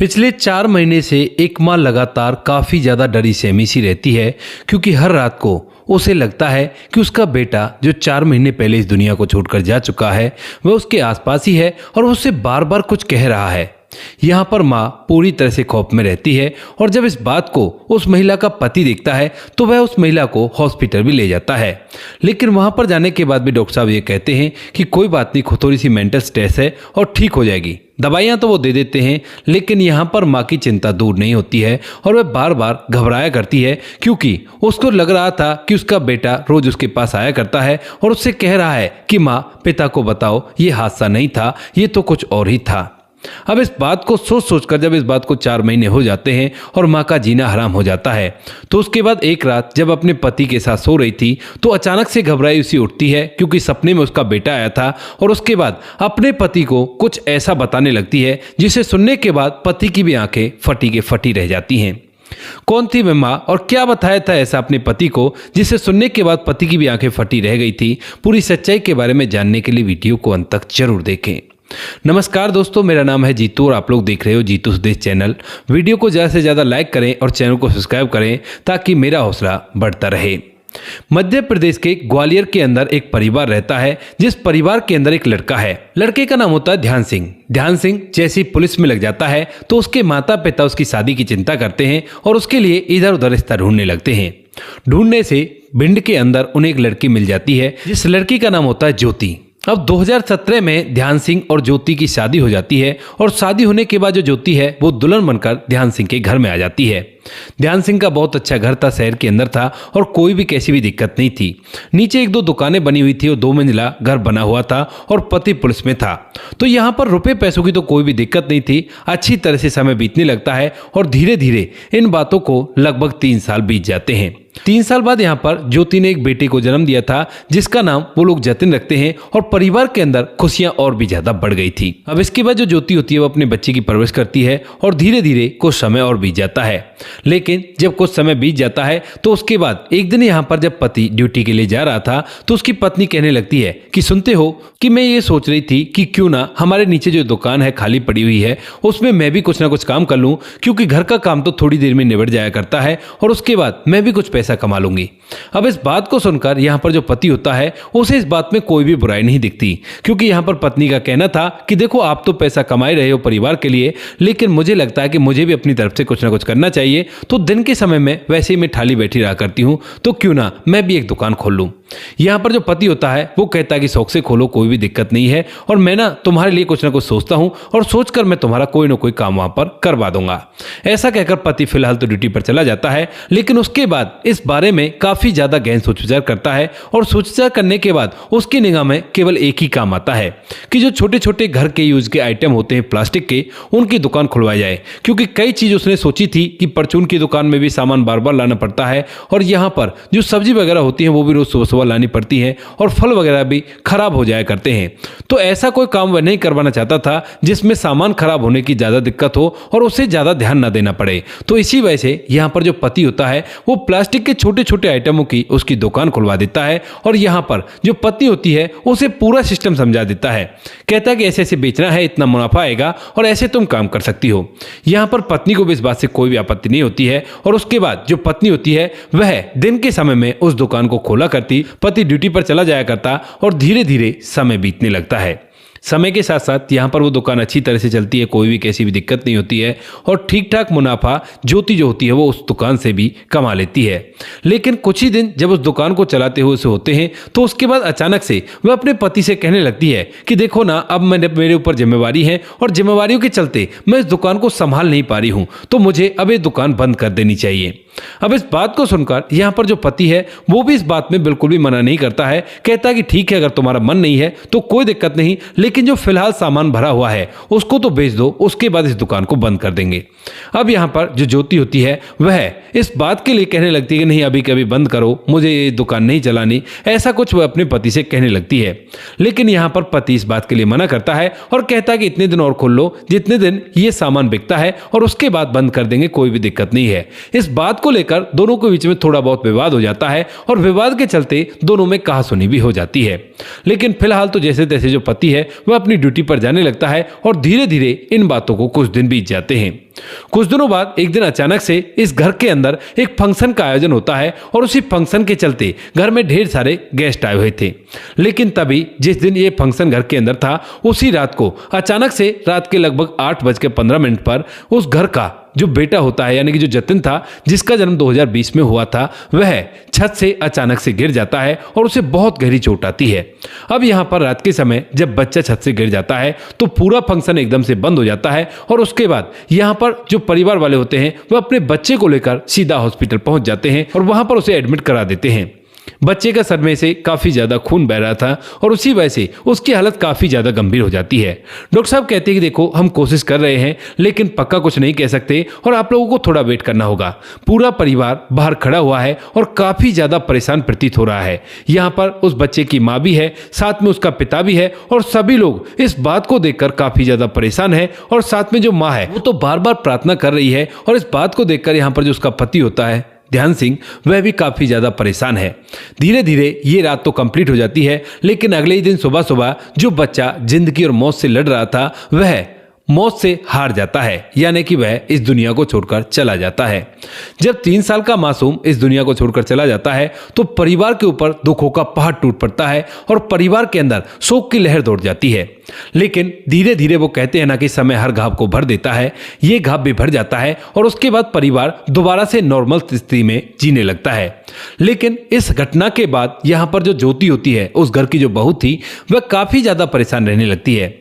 पिछले 4 महीने से एक माँ लगातार काफ़ी ज़्यादा डरी सहमी सी रहती है, क्योंकि हर रात को उसे लगता है कि उसका बेटा जो 4 महीने पहले इस दुनिया को छोड़कर जा चुका है वह उसके आसपास ही है और वो उससे बार बार कुछ कह रहा है। यहाँ पर माँ पूरी तरह से खौफ में रहती है और जब इस बात को उस महिला का पति देखता है तो वह उस महिला को हॉस्पिटल भी ले जाता है। लेकिन वहाँ पर जाने के बाद भी डॉक्टर साहब ये कहते हैं कि कोई बात नहीं, थोड़ी सी मेंटल स्ट्रेस है और ठीक हो जाएगी। दवाइयाँ तो वो दे देते हैं, लेकिन यहाँ पर माँ की चिंता दूर नहीं होती है और वह बार बार घबराया करती है, क्योंकि उसको लग रहा था कि उसका बेटा रोज उसके पास आया करता है और उससे कह रहा है कि माँ पिता को बताओ ये हादसा नहीं था, ये तो कुछ और ही था। अब इस बात को सोच सोचकर जब इस बात को 4 महीने हो जाते हैं और माँ का जीना हराम हो जाता है, तो उसके बाद एक रात जब अपने पति के साथ सो रही थी तो अचानक से घबराई सी उठती है, क्योंकि सपने में उसका बेटा आया था और उसके बाद अपने पति को कुछ ऐसा बताने लगती है जिसे सुनने के बाद पति की भी आंखें फटी के फटी रह जाती हैं। कौन थी वह माँ और क्या बताया था ऐसा अपने पति को जिसे सुनने के बाद पति की भी आंखें फटी रह गई थी? पूरी सच्चाई के बारे में जानने के लिए वीडियो को अंत तक जरूर देखें। नमस्कार दोस्तों, मेरा नाम है जीतू और आप लोग देख रहे हो जीतू संदेश चैनल। वीडियो को ज़्यादा से ज़्यादा लाइक करें और चैनल को सब्सक्राइब करें ताकि मेरा हौसला बढ़ता रहे। मध्य प्रदेश के ग्वालियर के अंदर एक परिवार रहता है, जिस परिवार के अंदर एक लड़का है। लड़के का नाम होता है ध्यान सिंह। ध्यान सिंह जैसे ही पुलिस में लग जाता है तो उसके माता पिता उसकी शादी की चिंता करते हैं और उसके लिए इधर उधर रिश्ता ढूंढने लगते हैं। ढूंढने से भिंड के अंदर उन्हें एक लड़की मिल जाती है, जिस लड़की का नाम होता है ज्योति। अब 2017 में ध्यान सिंह और ज्योति की शादी हो जाती है और शादी होने के बाद जो ज्योति है वो दुल्हन बनकर ध्यान सिंह के घर में आ जाती है। ध्यान सिंह का बहुत अच्छा घर था, शहर के अंदर था और कोई भी कैसी भी दिक्कत नहीं थी। नीचे 1-2 दुकानें बनी हुई थी और 2 मंजिला घर बना हुआ था और पति पुलिस में था, तो यहाँ पर रुपए पैसों की तो कोई भी दिक्कत नहीं थी। अच्छी तरह से समय बीतने लगता है और धीरे धीरे इन बातों को लगभग 3 साल बीत जाते हैं। 3 साल बाद यहाँ पर ज्योति ने एक बेटे को जन्म दिया था, जिसका नाम वो लोग जतिन रखते हैं और परिवार के अंदर खुशियां और भी ज्यादा बढ़ गई थी। अब इसके बाद जो ज्योति होती है वो अपने बच्चे की परवरिश करती है और धीरे धीरे कुछ समय और बीत जाता है। लेकिन जब कुछ समय बीत जाता है तो उसके बाद एक दिन यहाँ पर जब पति ड्यूटी के लिए जा रहा था तो उसकी पत्नी कहने लगती है कि सुनते हो कि मैं ये सोच रही थी कि क्यों ना हमारे नीचे जो दुकान है खाली पड़ी हुई है उसमें मैं भी कुछ ना कुछ काम कर लूं, क्योंकि घर का काम तो थोड़ी देर में निबट जाया करता है और उसके बाद मैं भी कुछ पैसा कमा लूंगी। अब इस बात को सुनकर यहाँ पर जो पति होता है उसे इस बात में कोई भी बुराई नहीं दिखती, क्योंकि यहाँ पर पत्नी का कहना था कि देखो आप तो पैसा कमा रहे हो परिवार के लिए, लेकिन मुझे लगता है कि मुझे भी अपनी तरफ से कुछ ना कुछ करना चाहिए। तो दिन के समय में वैसे ही मैं थाली बैठी रहा करती हूँ, तो क्यों ना मैं भी एक दुकान खोल लूँ। यहाँ पर जो पति होता है वो कहता है कि शौक से खोलो, कोई भी दिक्कत नहीं है और मैं ना तुम्हारे लिए कुछ ना कुछ सोचता हूँ और सोचकर मैं तुम्हारा कोई ना कोई काम वहां पर करवा दूंगा। ऐसा कहकर पति फिलहाल तो ड्यूटी पर चला जाता है, लेकिन उसके बाद इस बारे में काफी ज्यादा गहन सोच विचार करता है और सोच विचार करने के बाद उसकी निगाह में केवल एक ही काम आता है कि जो छोटे छोटे घर के यूज के आइटम होते हैं प्लास्टिक के, उनकी दुकान खुलवाई जाए। क्योंकि कई चीज उसने सोची थी कि परचून की दुकान में भी सामान बार बार लाना पड़ता है और यहाँ पर जो सब्जी वगैरह होती है वो भी रोज सुबह सुबह लानी पड़ती है और फल वगैरह भी खराब हो जाया करते हैं। तो ऐसा कोई काम वह नहीं करवाना चाहता था जिसमें सामान खराब होने की ज्यादा दिक्कत हो और उसे ज्यादा ध्यान ना देना पड़े। तो इसी वजह से यहाँ पर जो पति होता है वो प्लास्टिक के छोटे छोटे आइटमों की उसकी दुकान खुलवा देता है और यहाँ पर जो पत्नी होती है उसे पूरा सिस्टम समझा देता है। कहता है कि ऐसे ऐसे बेचना है, इतना मुनाफा आएगा और ऐसे तुम काम कर सकती हो। यहाँ पर पत्नी को भी इस बात से कोई भी आपत्ति नहीं होती है और उसके बाद जो पत्नी होती है वह दिन के समय में उस दुकान को खोला करती, पति ड्यूटी पर चला जाया करता और धीरे धीरे समय बीतने लगता है। समय के साथ साथ यहाँ पर वो दुकान अच्छी तरह से चलती है, कोई भी कैसी भी दिक्कत नहीं होती है और ठीक ठाक मुनाफा ज्योति जो होती है वो उस दुकान से भी कमा लेती है। लेकिन कुछ ही दिन जब उस दुकान को चलाते हुए उसे होते हैं तो उसके बाद अचानक से वह अपने पति से कहने लगती है कि देखो ना, अब मेरे ऊपर जिम्मेवारी है और जिम्मेवारियों के चलते मैं इस दुकान को संभाल नहीं पा रही हूँ, तो मुझे अब ये दुकान बंद कर देनी चाहिए। अब इस बात को सुनकर यहाँ पर जो पति है वो भी इस बात में बिल्कुल भी मना नहीं करता है। कहता है कि ठीक है, अगर तुम्हारा मन नहीं है तो कोई दिक्कत नहीं, लेकिन जो फिलहाल सामान भरा हुआ है उसको तो बेच दो, उसके बाद इस दुकान को बंद कर देंगे। अब यहाँ पर जो ज्योति होती है वह इस बात के लिए कहने लगती है कि नहीं, अभी कभी बंद करो, मुझे ये दुकान नहीं चलानी, ऐसा कुछ वह अपने पति से कहने लगती है। लेकिन यहाँ पर पति इस बात के लिए मना करता है और कहता है कि इतने दिन और खोल लो, जितने दिन ये सामान बिकता है और उसके बाद बंद कर देंगे, कोई भी दिक्कत नहीं है। इस बात बात को लेकर दोनों के बीच में थोड़ा बहुत विवाद हो जाता है और विवाद के चलते दोनों में कहासुनी भी हो जाती है। लेकिन फिलहाल तो जैसे तैसे जो पति है वह अपनी ड्यूटी पर जाने लगता है और धीरे धीरे इन बातों को कुछ दिन बीत जाते हैं। कुछ दिनों बाद एक दिन अचानक से इस घर के अंदर एक फंक्शन का आयोजन होता है और उसी फंक्शन के चलते घर में ढेर सारे गेस्ट आए हुए थे। लेकिन तभी जिस दिन ये फंक्शन घर के अंदर था उसी रात को अचानक से रात के लगभग 8:15 पर उस घर का जो बेटा होता है यानी कि जो जतिन था जिसका जन्म 2020 में हुआ था वह छत से अचानक से गिर जाता है और उसे बहुत गहरी चोट आती है। अब यहाँ पर रात के समय जब बच्चा छत से गिर जाता है तो पूरा फंक्शन एकदम से बंद हो जाता है और उसके बाद यहाँ पर जो परिवार वाले होते हैं वह अपने बच्चे को लेकर सीधा हॉस्पिटल पहुंच जाते हैं और वहां पर उसे एडमिट करा देते हैं। बच्चे का सर में से काफी ज्यादा खून बह रहा था और उसी वजह से उसकी हालत काफी ज्यादा गंभीर हो जाती है। डॉक्टर साहब कहते हैं कि देखो हम कोशिश कर रहे हैं लेकिन पक्का कुछ नहीं कह सकते और आप लोगों को थोड़ा वेट करना होगा। पूरा परिवार बाहर खड़ा हुआ है और काफी ज्यादा परेशान प्रतीत हो रहा है। यहाँ पर उस बच्चे की माँ भी है, साथ में उसका पिता भी है और सभी लोग इस बात को देखकर काफी ज्यादा परेशान है और साथ में जो माँ है वो तो बार बार प्रार्थना कर रही है और इस बात को देखकर यहाँ पर जो उसका पति होता है ध्यान सिंह वह भी काफी ज्यादा परेशान है। धीरे धीरे ये रात तो कंप्लीट हो जाती है लेकिन अगले ही दिन सुबह सुबह जो बच्चा जिंदगी और मौत से लड़ रहा था वह मौत से हार जाता है यानी कि वह इस दुनिया को छोड़कर चला जाता है। जब 3 साल का मासूम इस दुनिया को छोड़कर चला जाता है तो परिवार के ऊपर दुखों का पहाड़ टूट पड़ता है और परिवार के अंदर शोक की लहर दौड़ जाती है। लेकिन धीरे धीरे वो कहते हैं ना कि समय हर घाव को भर देता है, ये घाव भी भर जाता है और उसके बाद परिवार दोबारा से नॉर्मल स्थिति में जीने लगता है। लेकिन इस घटना के बाद यहाँ पर जो ज्योति होती है उस घर की जो बहू थी वह काफी ज्यादा परेशान रहने लगती है।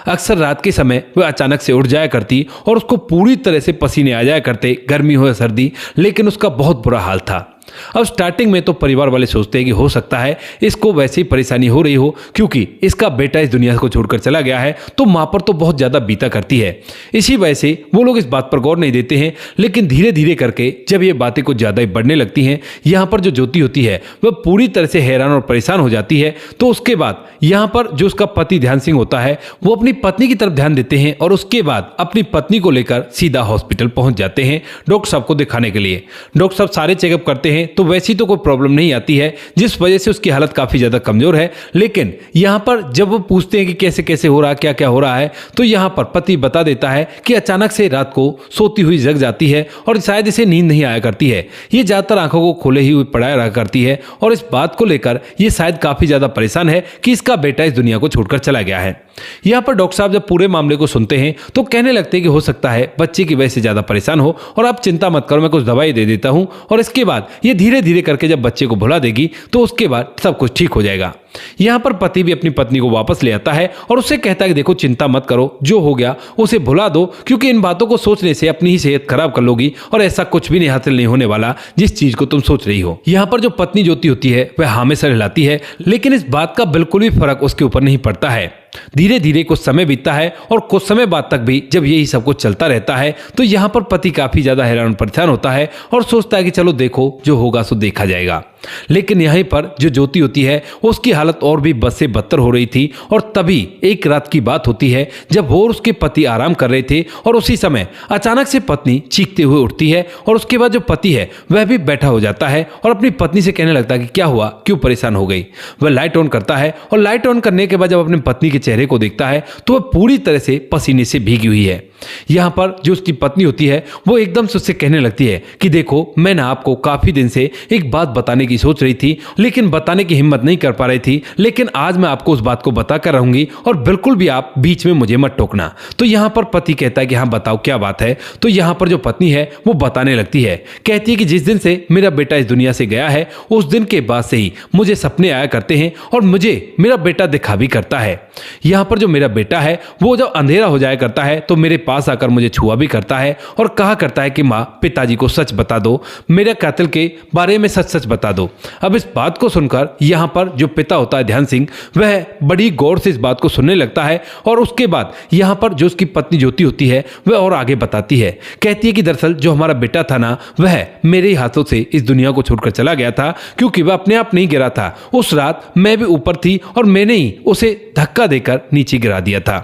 अक्सर रात के समय वह अचानक से उठ जाया करती और उसको पूरी तरह से पसीने आ जाया करते, गर्मी हो या सर्दी, लेकिन उसका बहुत बुरा हाल था। अब स्टार्टिंग में तो परिवार वाले सोचते हैं कि हो सकता है इसको वैसे ही परेशानी हो रही हो क्योंकि इसका बेटा इस दुनिया को छोड़कर चला गया है तो माँ पर तो बहुत ज्यादा बीता करती है। इसी वजह से वो लोग इस बात पर गौर नहीं देते हैं। लेकिन धीरे धीरे करके जब ये बातें कुछ ज्यादा ही बढ़ने लगती हैं, यहाँ पर जो ज्योति होती है वह पूरी तरह से हैरान और परेशान हो जाती है। तो उसके बाद यहाँ पर जो उसका पति ध्यान सिंह होता है वो अपनी पत्नी की तरफ ध्यान देते हैं और उसके बाद अपनी पत्नी को लेकर सीधा हॉस्पिटल पहुंच जाते हैं डॉक्टर साहब को दिखाने के लिए। डॉक्टर साहब सारे चेकअप करते हैं तो वैसी तो कोई प्रॉब्लम नहीं आती है जिस वजह से उसकी हालत काफी ज्यादा कमजोर है। लेकिन यहाँ पर जब वो पूछते हैं कि कैसे कैसे हो रहा है, क्या क्या हो रहा है, तो यहाँ पर पति बता देता है कि अचानक से रात को सोती हुई जग जाती है और शायद इसे नींद नहीं आया करती है। ये ज्यादातर आंखों को खोले ही हुई पड़ा रहा करती है और इस बात को लेकर ये शायद काफी ज्यादा परेशान है कि इसका बेटा इस दुनिया को छोड़कर चला गया है। यहाँ पर डॉक्टर साहब जब पूरे मामले को सुनते हैं तो कहने लगते हैं कि हो सकता है बच्चे की वजह से ज्यादा परेशान हो और आप चिंता मत करो, मैं कुछ दवाई दे देता हूं और इसके बाद ये धीरे धीरे करके जब बच्चे को भुला देगी तो उसके बाद सब कुछ ठीक हो जाएगा। यहाँ पर पति भी अपनी पत्नी को वापस ले आता है और उससे कहता है कि देखो चिंता मत करो, जो हो गया उसे भुला दो क्योंकि इन बातों को सोचने से अपनी ही सेहत खराब कर लोगी और ऐसा कुछ भी नहीं हासिल नहीं होने वाला जिस चीज को तुम सोच रही हो। यहाँ पर जो पत्नी ज्योति होती है वह हाँ में सर हिलाती है लेकिन इस बात का बिल्कुल भी फर्क उसके ऊपर नहीं पड़ता है। धीरे धीरे कुछ समय बीतता है और कुछ समय बाद तक भी जब यही सब कुछ चलता रहता है तो यहाँ पर पति काफी ज्यादा हैरान परेशान होता है और सोचता है कि चलो देखो जो होगा सो देखा जाएगा। लेकिन यहीं पर जो ज्योति होती है उसकी हालत और भी बद से बदतर हो रही थी और तभी एक रात की बात होती है जब वो और उसके पति आराम कर रहे थे और उसी समय अचानक से पत्नी चीखते हुए उठती है और उसके बाद जो पति है वह भी बैठा हो जाता है और अपनी पत्नी से कहने लगता है कि क्या हुआ, क्यों परेशान हो गई। वह लाइट ऑन करता है और लाइट ऑन करने के बाद जब अपनी पत्नी के चेहरे को देखता है तो वह पूरी तरह से पसीने से भीगी हुई है। यहाँ पर जो उसकी पत्नी होती है वो एकदम से उससे कहने लगती है कि देखो मैं ना आपको काफी दिन से एक बात बताने की सोच रही थी लेकिन बताने की हिम्मत नहीं कर पा रही थी, लेकिन आज मैं आपको उस बात को बता कर रहूंगी और बिल्कुल भी आप बीच में मुझे मत टोकना। तो यहाँ पर पति कहता है कि हाँ बताओ क्या बात है। तो यहाँ पर जो पत्नी है वो बताने लगती है, कहती है कि जिस दिन से मेरा बेटा इस दुनिया से गया है उस दिन के बाद से ही मुझे सपने आया करते हैं और मुझे मेरा बेटा दिखा भी करता है। यहाँ पर जो मेरा बेटा है वो जब अंधेरा हो जाया करता है तो मेरे पास आकर मुझे छुआ भी करता है और कहा करता है कि माँ पिताजी को सच बता दो, मेरे कातिल के बारे में सच सच बता दो। अब इस बात को सुनकर यहाँ पर जो पिता होता है ध्यान सिंह वह बड़ी गौर से इस बात को सुनने लगता है और उसके बाद यहाँ पर जो उसकी पत्नी ज्योति होती है वह और आगे बताती है, कहती है कि दरअसल जो हमारा बेटा था ना वह मेरे ही हाथों से इस दुनिया को छोड़कर चला गया था क्योंकि वह अपने आप नहीं गिरा था। उस रात मैं भी ऊपर थी और मैंने ही उसे धक्का देकर नीचे गिरा दिया था।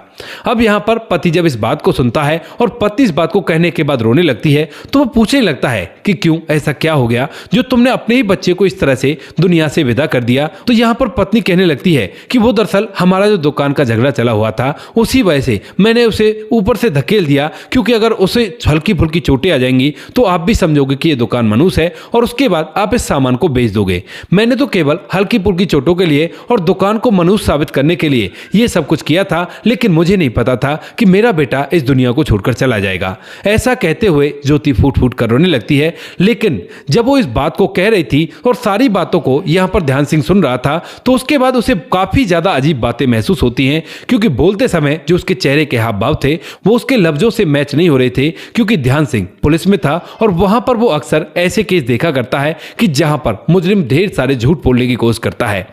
अब यहाँ पर पति जब इस बात को सुनता है और पत्नी इस बात को कहने के बाद रोने लगती है तो वो पूछने लगता है कि क्यों, ऐसा क्या हो गया जो तुमने अपने ही बच्चे को इस तरह से दुनिया से विदा कर दिया। तो यहाँ पर पत्नी कहने लगती है कि वो दरअसल हमारा जो दुकान का झगड़ा चला हुआ था उसी वजह से मैंने उसे ऊपर से धकेल दिया, क्योंकि अगर उसे हल्की फुल्की चोटें आ जाएंगी तो आप भी समझोगे कि ये दुकान मनहूस है और उसके बाद आप इस सामान को बेच दोगे। मैंने तो केवल हल्की फुल्की चोटों के लिए और दुकान को मनहूस साबित करने के लिए ये सब कुछ किया था, लेकिन मुझे नहीं पता था कि मेरा बेटा इस दुनिया को छोड़कर चला जाएगा। ऐसा कहते हुए ज्योति फूट फूट कर रोने लगती है। लेकिन जब वो इस बात को कह रही थी और सारी बातों को यहाँ पर ध्यान सिंह सुन रहा था तो उसके बाद उसे काफी ज्यादा अजीब बातें महसूस होती हैं, क्योंकि बोलते समय जो उसके चेहरे के हाव भाव थे वो उसके लफ्जों से मैच नहीं हो रहे थे, क्योंकि ध्यान सिंह पुलिस में था और वहां पर वो अक्सर ऐसे केस देखा करता है कि जहां पर मुजरिम ढेर सारे झूठ बोलने की कोशिश करता है।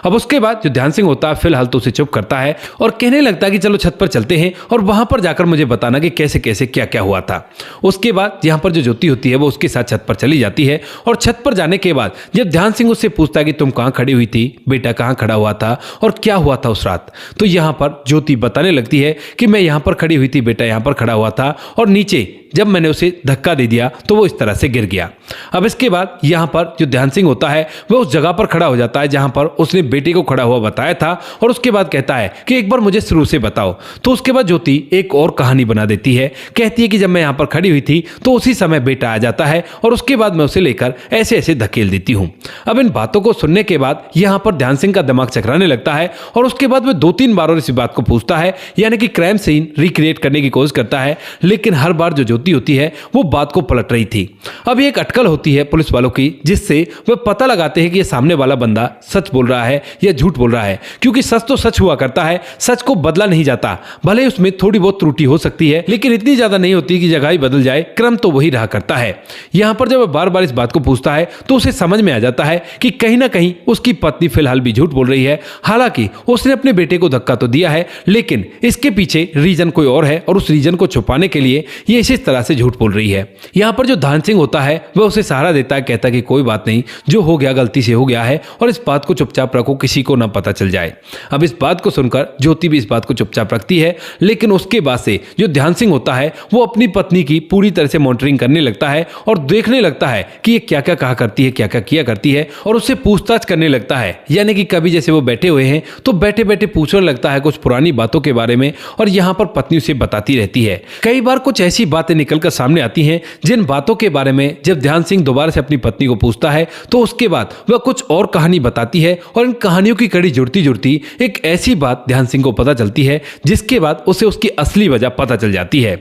अब उसके बाद जो ध्यान सिंह होता है फिलहाल तो उसे चुप करता है और कहने लगता है कि चलो छत पर चलते हैं और वहां पर जाकर मुझे बताना कि कैसे कैसे क्या क्या हुआ था। उसके बाद यहाँ पर जो ज्योति होती है वो उसके साथ छत पर चली जाती है और छत पर जाने के बाद जब ध्यान सिंह उससे पूछता है कि तुम कहाँ खड़ी हुई थी, बेटा कहाँ खड़ा हुआ था और क्या हुआ था उस रात, तो यहाँ पर ज्योति बताने लगती है कि मैं यहाँ पर खड़ी हुई थी, बेटा यहाँ पर खड़ा हुआ था और नीचे जब मैंने उसे धक्का दे दिया तो वो इस तरह से गिर गया। अब इसके बाद यहाँ पर जो ध्यान सिंह होता है वह उस जगह पर खड़ा हो जाता है जहां पर उसने बेटे को खड़ा हुआ बताया था और उसके बाद कहता है कि एक बार मुझे शुरू से बताओ। तो उसके बाद ज्योति एक और कहानी बना देती है, कहती है कि जब मैं यहाँ पर खड़ी हुई थी तो उसी समय बेटा आ जाता है और उसके बाद मैं उसे लेकर ऐसे ऐसे धकेल देती हूँ। अब इन बातों को सुनने के बाद यहाँ पर ध्यान सिंह का दिमाग चकराने लगता है और उसके बाद वह 2-3 बार और इस बात को पूछता है, यानी कि क्राइम सीन रिक्रिएट करने की कोशिश करता है, लेकिन हर बार जो होती है वो बात को पलट रही थी। अब एक अटकल होती है पुलिस वालों की जिससे वे पता लगाते हैं कि ये सामने वाला बंदा सच बोल रहा है या झूठ बोल रहा है, क्योंकि सच तो सच हुआ करता है, सच को बदला नहीं जाता। भले उसमें थोड़ी बहुत त्रुटि हो सकती है लेकिन इतनी ज्यादा नहीं होती कि जगह ही बदल जाए, क्रम तो वही रहा करता है। यहां पर जब वह बार बार इस बात को पूछता है तो उसे समझ में आ जाता है कि कहीं ना कहीं उसकी पत्नी फिलहाल भी झूठ बोल रही है। हालांकि उसने अपने बेटे को धक्का तो दिया है लेकिन इसके पीछे रीजन कोई और है और उस रीजन को छुपाने के लिए ये इस तरह से झूठ बोल रही है। यहाँ पर जो ध्यान सिंह होता है वह उसे सहारा देता है, कहता है कि कोई बात नहीं, जो हो गया गलती से हो गया है और इस बात को चुपचाप रखो, किसी को ना पता चल जाए। अब इस बात को सुनकर ज्योति भी इस बात को चुपचाप रखती है, लेकिन उसके बाद से जो ध्यान सिंह होता है वो अपनी पत्नी की पूरी तरह से मॉनिटरिंग करने लगता है और देखने लगता है कि ये क्या क्या कहा करती है, क्या क्या किया करती है और उससे पूछताछ करने लगता है। यानी कि कभी जैसे वो बैठे हुए हैं तो बैठे बैठे पूछने लगता है कुछ पुरानी बातों के बारे में और यहाँ पर पत्नी उसे बताती रहती है। कई बार कुछ ऐसी बातें निकलकर सामने आती हैं जिन बातों के बारे में जब ध्यान सिंह दोबारा से अपनी पत्नी को पूछता है तो उसके बाद वह कुछ और कहानी बताती है और इन कहानियों की कड़ी जुड़ती जुड़ती एक ऐसी बात ध्यान सिंह को पता चलती है जिसके बाद उसे उसकी असली वजह पता चल जाती है।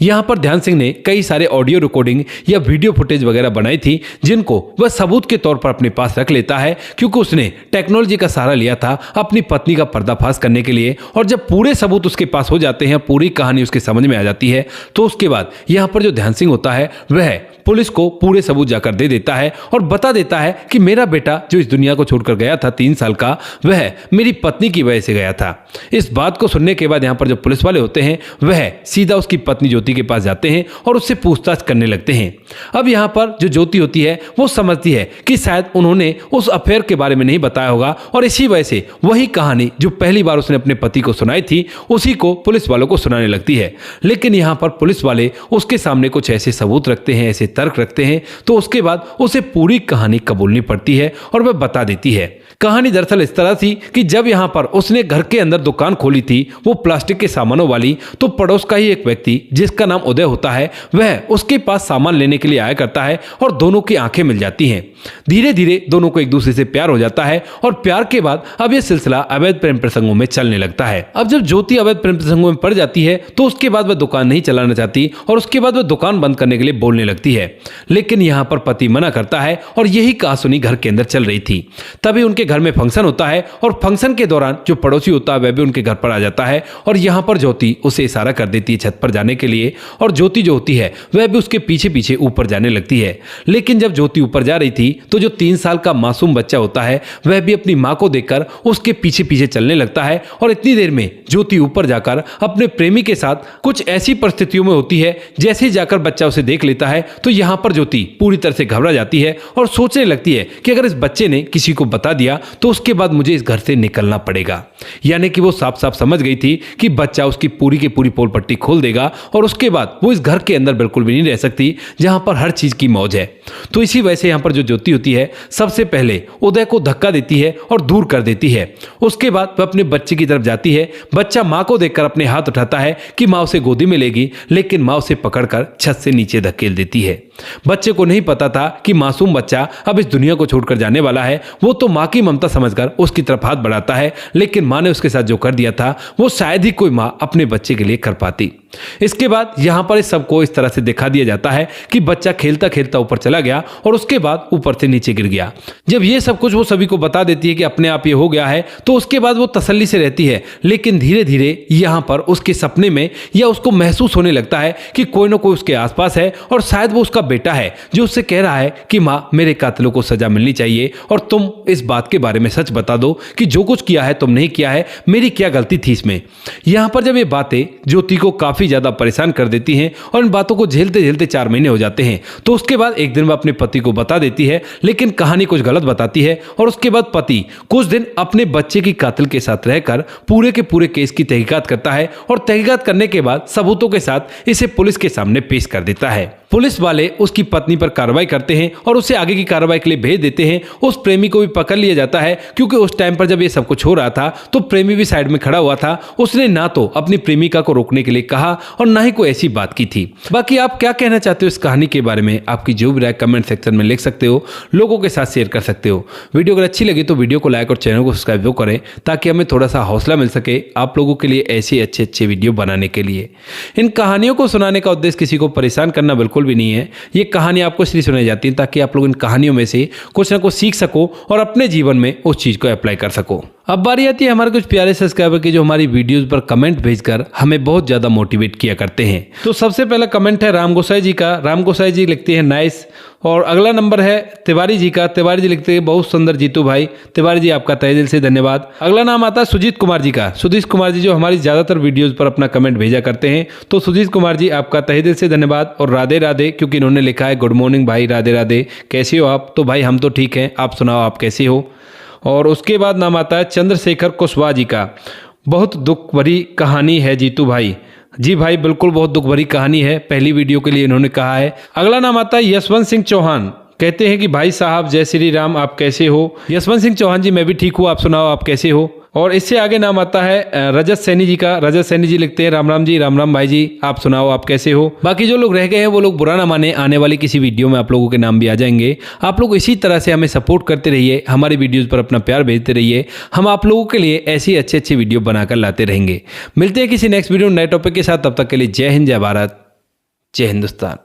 यहाँ पर ध्यान सिंह ने कई सारे ऑडियो रिकॉर्डिंग या वीडियो फुटेज वगैरह बनाई थी जिनको वह सबूत के तौर पर अपने पास रख लेता है, क्योंकि उसने टेक्नोलॉजी का सहारा लिया था अपनी पत्नी का पर्दाफाश करने के लिए। और जब पूरे सबूत उसके पास हो जाते हैं, पूरी कहानी उसके समझ में आ जाती है, तो उसके बाद यहाँ पर जो ध्यान सिंह होता है वह पुलिस को पूरे सबूत जाकर दे देता है और बता देता है कि मेरा बेटा जो इस दुनिया को छोड़कर गया था 3 साल का, वह मेरी पत्नी की वजह से गया था। इस बात को सुनने के बाद यहाँ पर जो पुलिस वाले होते हैं वह सीधा उसकी पत्नी ज्योति के पास जाते हैं और उससे पूछताछ करने लगते हैं। अब यहाँ पर जो ज्योति होती है वो समझती है कि शायद उन्होंने उस अफेयर के बारे में नहीं बताया होगा और इसी वजह से वही कहानी जो पहली बार उसने अपने पति को सुनाई थी उसी को पुलिस वालों को सुनाने लगती है। लेकिन यहाँ पर पुलिस वाले उसके सामने कुछ ऐसे सबूत रखते हैं, ऐसे तर्क रखते हैं, तो उसके बाद उसे पूरी कहानी कबूलनी पड़ती है और वह बता देती है। कहानी दरअसल इस तरह थी कि जब यहाँ पर उसने घर के अंदर दुकान खोली थी वो प्लास्टिक के सामानों वाली, तो पड़ोस का ही एक व्यक्ति जिसका नाम उदय होता है वह उसके पास सामान लेने के लिए आया करता है और दोनों की आंखें मिल जाती हैं। धीरे धीरे दोनों को एक दूसरे से प्यार हो जाता है और प्यार के बाद अब यह सिलसिला अवैध प्रेम प्रसंगों में चलने लगता है। अब जब ज्योति अवैध प्रेम प्रसंगों में पड़ जाती है तो उसके बाद वह दुकान नहीं चलाना चाहती और उसके बाद वह दुकान बंद करने के लिए बोलने लगती है, लेकिन यहाँ पर पति मना करता है और यही कहासुनी घर के अंदर चल रही थी। तभी उनके घर में फंक्शन होता है और फंक्शन के दौरान जो पड़ोसी होता है वह भी उनके घर पर आ जाता है और यहाँ पर ज्योति उसे इशारा कर देती है छत पर जाने के लिए और ज्योति जो होती है वह भी उसके पीछे पीछे ऊपर जाने लगती है। लेकिन जब ज्योति ऊपर जा रही थी तो जो 3 साल का मासूम बच्चा होता है वह भी अपनी माँ को देखकर उसके पीछे पीछे चलने लगता है और इतनी देर में ज्योति ऊपर जाकर अपने प्रेमी के साथ कुछ ऐसी परिस्थितियों में होती है जैसे ही जाकर बच्चा उसे देख लेता है तो यहाँ पर ज्योति पूरी तरह से घबरा जाती है और सोचने लगती है कि अगर इस बच्चे ने किसी को बता दिया तो उसके बाद मुझे इस घर से निकलना पड़ेगा। यानी कि वो साफ साफ समझ गई थी कि बच्चा उसकी पूरी की पूरी पोल पट्टी खोल देगा और उसके बाद वो इस घर के अंदर बिल्कुल भी नहीं रह सकती जहां पर हर चीज की मौज है। तो इसी वजह से यहाँ पर जो ज्योति होती है सबसे पहले उदय को धक्का देती है और दूर कर देती है। उसके बाद वह अपने बच्चे की तरफ जाती है। बच्चा माँ को देखकर अपने हाथ उठाता है कि माँ उसे गोदी में लेगी, लेकिन माँ उसे पकड़कर छत से नीचे धकेल देती है। बच्चे को नहीं पता था कि मासूम बच्चा अब इस दुनिया को छोड़कर जाने वाला है। वो तो माँ की ममता समझकर उसकी तरफ हाथ बढ़ाता है, लेकिन माँ ने उसके साथ जो कर दिया था वो शायद ही कोई माँ अपने बच्चे के लिए कर पाती। इसके बाद यहाँ पर इस सबको इस तरह से दिखा दिया जाता है कि बच्चा खेलता खेलता ऊपर चला गया और उसके बाद ऊपर से नीचे गिर गया। जब ये सब कुछ वो सभी को बता देती है कि अपने आप ये हो गया है तो उसके बाद वो तसल्ली से रहती है, लेकिन धीरे धीरे यहाँ पर उसके सपने में या उसको महसूस होने लगता है कि कोई ना कोई उसके आसपास है और शायद वो उसका बेटा है जो उससे कह रहा है कि माँ मेरे कातिलों को सजा मिलनी चाहिए और तुम इस बात के बारे में सच बता दो कि जो कुछ किया है तुम नहीं किया है, मेरी क्या गलती थी इसमें। यहाँ पर जब ये बातें ज्योति को काफी ज्यादा परेशान कर देती हैं और इन बातों को झेलते झेलते 4 महीने हो जाते हैं, तो उसके बाद एक दिन वह अपने पति को बता देती है, लेकिन कहानी कुछ गलत बताती है और उसके बाद पति कुछ दिन अपने बच्चे की कातिल के साथ रहकर पूरे के पूरे केस की तहकीकात करता है और तहकीकात करने के बाद सबूतों के साथ इसे पुलिस के सामने पेश कर देता है। पुलिस वाले उसकी पत्नी पर कार्रवाई करते हैं और उसे आगे की कार्रवाई के लिए भेज देते हैं। उस प्रेमी को भी पकड़ लिया जाता है क्योंकि उस टाइम पर जब ये सब कुछ हो रहा था तो प्रेमी भी साइड में खड़ा हुआ था। उसने ना तो अपनी प्रेमिका को रोकने के लिए कहा और ना ही कोई ऐसी बात की थी। बाकी आप क्या कहना चाहते हो इस कहानी के बारे में? आपकी जो भी राय कमेंट सेक्शन में लिख सकते हो, लोगों के साथ शेयर कर सकते हो। वीडियो अगर अच्छी लगी तो वीडियो को लाइक और चैनल को सब्सक्राइब जरूर करें ताकि हमें थोड़ा सा हौसला मिल सके आप लोगों के लिए ऐसे अच्छे वीडियो बनाने के लिए। इन कहानियों को सुनाने का उद्देश्य किसी को परेशान करना बिल्कुल भी नहीं है। ये कहानी आपको इसलिए सुनाई जाती है ताकि आप लोग इन कहानियों में से कुछ ना कुछ सीख सको और अपने जीवन में उस चीज को अप्लाई कर सको। अब बारी आती है हमारे कुछ प्यारे सब्सक्राइबर की जो हमारी वीडियोस पर कमेंट भेजकर हमें बहुत ज्यादा मोटिवेट किया करते हैं। तो सबसे पहला कमेंट है राम गोसाई जी का। राम गोसाई जी लिखते हैं नाइस। और अगला नंबर है तिवारी जी का। तिवारी जी लिखते हैं बहुत सुंदर जीतू भाई। तिवारी जी आपका तहे दिल से धन्यवाद। अगला नाम आता है सुजीत कुमार जी का। सुजीत कुमार जी जो हमारी ज्यादातर वीडियोज पर अपना कमेंट भेजा करते हैं, तो सुजीत कुमार जी आपका तहे दिल से धन्यवाद। और राधे राधे, क्योंकि इन्होंने लिखा है गुड मॉर्निंग भाई, राधे राधे, कैसे हो आप? तो भाई हम तो ठीक हैं, आप सुनाओ आप कैसे हो? और उसके बाद नाम आता है चंद्रशेखर कुशवाहा जी का। बहुत दुख भरी कहानी है जीतू भाई। जी भाई बिल्कुल बहुत दुख भरी कहानी है, पहली वीडियो के लिए इन्होंने कहा है। अगला नाम आता है यशवंत सिंह चौहान। कहते हैं कि भाई साहब जय श्री राम, आप कैसे हो? यशवंत सिंह चौहान जी मैं भी ठीक हूँ, आप सुनाओ आप कैसे हो? और इससे आगे नाम आता है रजत सैनी जी का। रजत सैनी जी लिखते हैं राम राम जी, राम राम भाई जी, आप सुनाओ आप कैसे हो? बाकी जो लोग रह गए हैं वो लोग बुरा ना माने, आने वाली किसी वीडियो में आप लोगों के नाम भी आ जाएंगे। आप लोग इसी तरह से हमें सपोर्ट करते रहिए, हमारी वीडियोज़ पर अपना प्यार भेजते रहिए। हम आप लोगों के लिए ऐसी अच्छे वीडियो बनाकर लाते रहेंगे। मिलते हैं किसी नेक्स्ट वीडियो नए टॉपिक के साथ, तब तक के लिए जय हिंद, जय भारत, जय हिंदुस्तान।